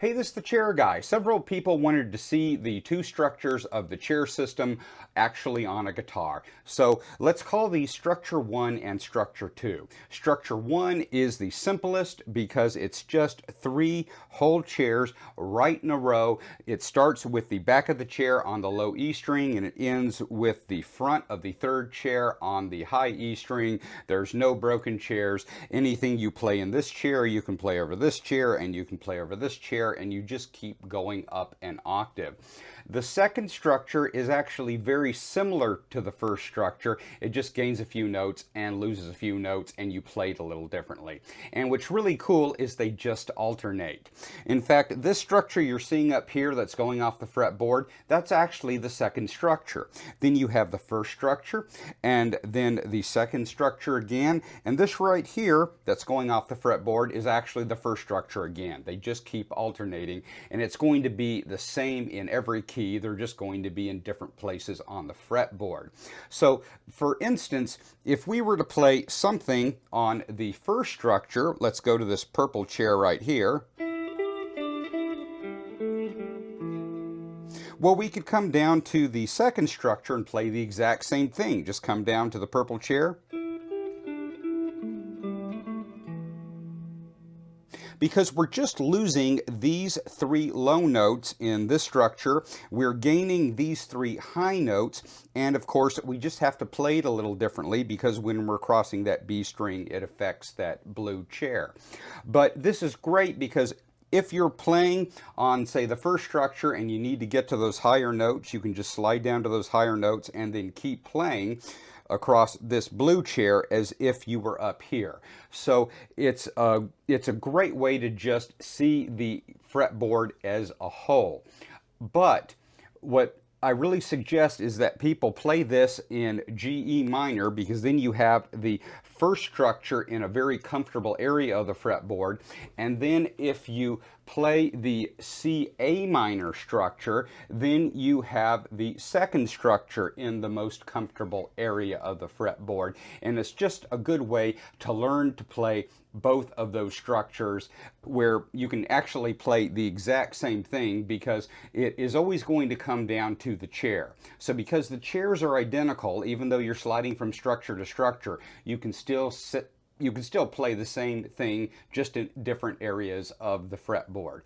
Hey, this is the chair guy. Several people wanted to see the two structures of the chair system actually on a guitar. So let's call these structure 1 and structure 2. Structure 1 is the simplest because it's just three whole chairs right in a row. It starts with the back of the chair on the low E string and it ends with the front of the third chair on the high E string. There's no broken chairs. Anything you play in this chair, you can play over this chair, and you can play over this chair, and you just keep going up an octave. The second structure is actually very similar to the first structure. It just gains a few notes and loses a few notes, and you play it a little differently. And what's really cool is they just alternate. In fact, this structure you're seeing up here that's going off the fretboard, that's actually the second structure. Then you have the first structure, and then the second structure again, and this right here that's going off the fretboard is actually the first structure again. They just keep alternating, and it's going to be the same in every key. They're just going to be in different places on the fretboard. So for instance, if we were to play something on the first structure, let's go to this purple chair right here. Well, we could come down to the second structure and play the exact same thing. Just come down to the purple chair. Because we're just losing these three low notes in this structure. We're gaining these three high notes, and of course we just have to play it a little differently because when we're crossing that B string, it affects that blue chair. But this is great because if you're playing on, say, the first structure and you need to get to those higher notes, you can just slide down to those higher notes and then keep playing across this blue chair as if you were up here. So it's a great way to just see the fretboard as a whole. But what I really suggest is that people play this in G, E minor, because then you have the first structure in a very comfortable area of the fretboard. And then if you play the C, A minor structure, then you have the second structure in the most comfortable area of the fretboard. And it's just a good way to learn to play both of those structures where you can actually play the exact same thing, because it is always going to come down to the chair. So because the chairs are identical, even though you're sliding from structure to structure, you can still play the same thing just in different areas of the fretboard.